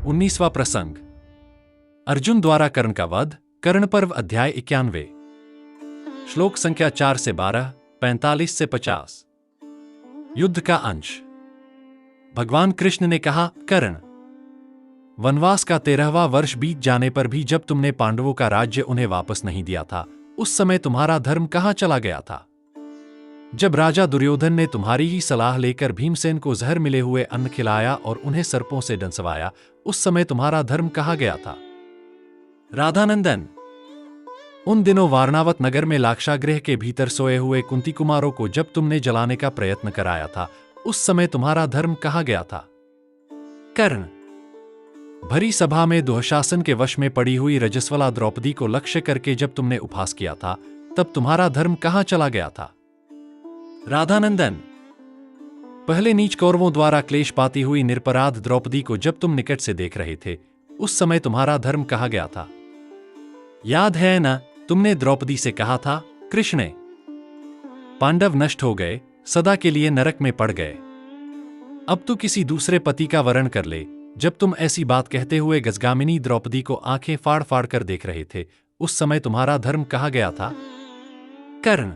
19वां प्रसंग अर्जुन द्वारा कर्ण का वध। कर्ण पर्व अध्याय 91 श्लोक संख्या 4 से 12, 45 से 50। युद्ध का अंश। भगवान कृष्ण ने कहा, कर्ण, वनवास का 13वां वर्ष बीत जाने पर भी जब तुमने पांडवों का राज्य उन्हें वापस नहीं दिया था, उस समय तुम्हारा धर्म कहां चला गया था? जब राजा दुर्योधन ने तुम्हारी ही सलाह लेकर भीमसेन को जहर मिले हुए अन्न खिलाया और उन्हें सर्पों से डंसवाया, उस समय तुम्हारा धर्म कहां गया था? राधानंदन, उन दिनों वारणावत नगर में लाक्षागृह के भीतर सोए हुए कुंती कुमारों को जब तुमने जलाने का प्रयत्न कराया था, उस समय तुम्हारा धर्म कहां गया था? कर्ण, भरी सभा में दुःशासन के वश में पड़ी हुई रजस्वला द्रौपदी को लक्ष्य करके जब तुमने उपहास किया था, तब तुम्हारा धर्म कहां चला गया था? राधानंदन, पहले नीच कौरवों द्वारा क्लेश पाती हुई निरपराध द्रौपदी को जब तुम निकट से देख रहे थे, उस समय तुम्हारा धर्म कहां गया था? याद है ना, तुमने द्रौपदी से कहा था, कृष्णे, पांडव नष्ट हो गए, सदा के लिए नरक में पड़ गए, अब तू किसी दूसरे पति का वरण कर ले। जब तुम ऐसी बात कहते हुए गजगामिनी द्रौपदी को आंखें फाड़ फाड़ कर देख रहे थे, उस समय तुम्हारा धर्म कहां गया था? कर्ण,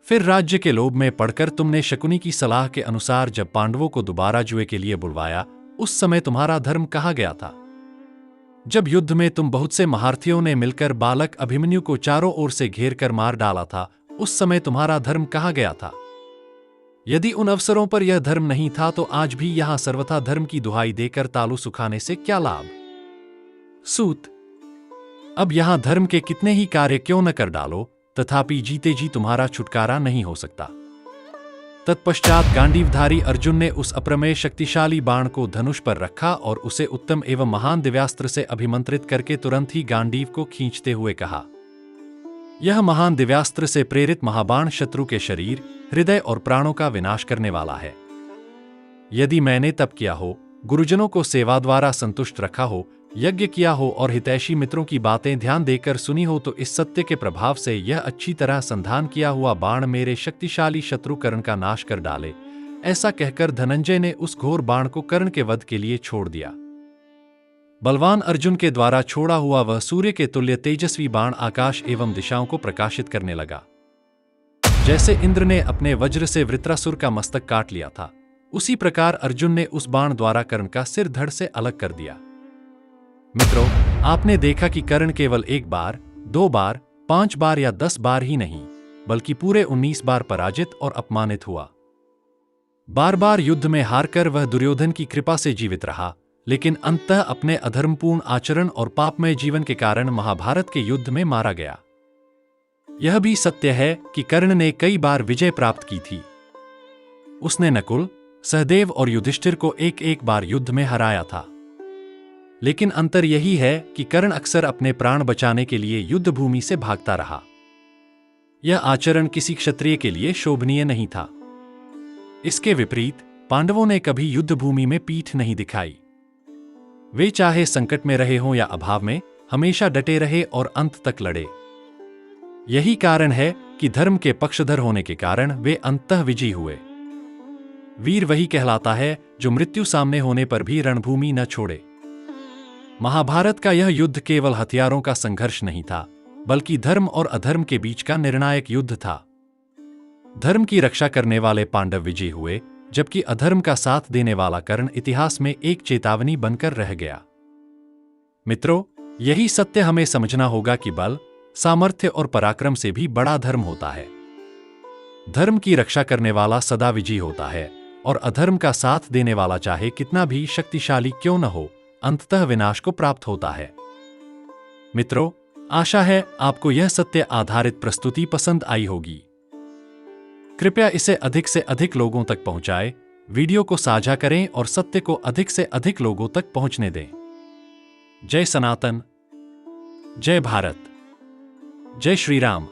फिर राज्य के लोभ में पड़कर तुमने शकुनी की सलाह के अनुसार जब पांडवों को दोबारा जुए के लिए बुलवाया, उस समय तुम्हारा धर्म कहां गया था? जब युद्ध में तुम बहुत से महारथियों ने मिलकर बालक अभिमन्यु को चारों ओर से घेर कर मार डाला था, उस समय तुम्हारा धर्म कहां गया था? यदि उन अवसरों पर यह धर्म नहीं था, तो आज भी यहां सर्वथा धर्म की दुहाई देकर तालू सुखाने से क्या लाभ? सूत, अब यहां धर्म के कितने ही कार्य क्यों न कर डालो, तथापि जीते जी तुम्हारा छुटकारा नहीं हो सकता। तत्पश्चात गांडीवधारी अर्जुन ने उस अप्रमेय शक्तिशाली बाण को धनुष पर रखा और उसे उत्तम एवं महान दिव्यास्त्र से अभिमंत्रित करके तुरंत ही गांडीव को खींचते हुए कहा, यह महान दिव्यास्त्र से प्रेरित महाबाण शत्रु के शरीर, हृदय और प्राणों का विनाश करने वाला है। यदि मैंने तप किया हो, गुरुजनों को सेवा द्वारा संतुष्ट रखा हो, यज्ञ किया हो और हितैषी मित्रों की बातें ध्यान देकर सुनी हो, तो इस सत्य के प्रभाव से यह अच्छी तरह संधान किया हुआ बाण मेरे शक्तिशाली शत्रु कर्ण का नाश कर डाले। ऐसा कहकर धनंजय ने उस घोर बाण को कर्ण के वध के लिए छोड़ दिया। बलवान अर्जुन के द्वारा छोड़ा हुआ वह सूर्य के तुल्य तेजस्वी बाण आकाश एवं दिशाओं को प्रकाशित करने लगा। जैसे इंद्र ने अपने वज्र से वृत्रासुर का मस्तक काट लिया था, उसी प्रकार अर्जुन ने उस बाण द्वारा कर्ण का सिर धड़ से अलग कर दिया। मित्रों, आपने देखा कि कर्ण केवल 1 बार, 2 बार, 5 बार या 10 बार ही नहीं, बल्कि पूरे 19 बार पराजित और अपमानित हुआ। बार बार युद्ध में हारकर वह दुर्योधन की कृपा से जीवित रहा, लेकिन अंततः अपने अधर्मपूर्ण आचरण और पापमय जीवन के कारण महाभारत के युद्ध में मारा गया। यह भी सत्य है कि कर्ण ने कई बार विजय प्राप्त की थी। उसने नकुल, सहदेव और युधिष्ठिर को एक बार युद्ध में हराया था। लेकिन अंतर यही है कि कर्ण अक्सर अपने प्राण बचाने के लिए युद्ध भूमि से भागता रहा। यह आचरण किसी क्षत्रिय के लिए शोभनीय नहीं था। इसके विपरीत पांडवों ने कभी युद्ध भूमि में पीठ नहीं दिखाई। वे चाहे संकट में रहे हों या अभाव में, हमेशा डटे रहे और अंत तक लड़े। यही कारण है कि धर्म के पक्षधर होने के कारण वे अंततः विजयी हुए। वीर वही कहलाता है जो मृत्यु सामने होने पर भी रणभूमि न छोड़े। महाभारत का यह युद्ध केवल हथियारों का संघर्ष नहीं था, बल्कि धर्म और अधर्म के बीच का निर्णायक युद्ध था। धर्म की रक्षा करने वाले पांडव विजयी हुए, जबकि अधर्म का साथ देने वाला कर्ण इतिहास में एक चेतावनी बनकर रह गया। मित्रों, यही सत्य हमें समझना होगा कि बल, सामर्थ्य और पराक्रम से भी बड़ा धर्म होता है। धर्म की रक्षा करने वाला सदा विजयी होता है, और अधर्म का साथ देने वाला चाहे कितना भी शक्तिशाली क्यों न हो, अंततः विनाश को प्राप्त होता है। मित्रों, आशा है आपको यह सत्य आधारित प्रस्तुति पसंद आई होगी। कृपया इसे अधिक से अधिक लोगों तक पहुंचाएं, वीडियो को साझा करें और सत्य को अधिक से अधिक लोगों तक पहुंचने दें। जय सनातन, जय भारत, जय श्री राम।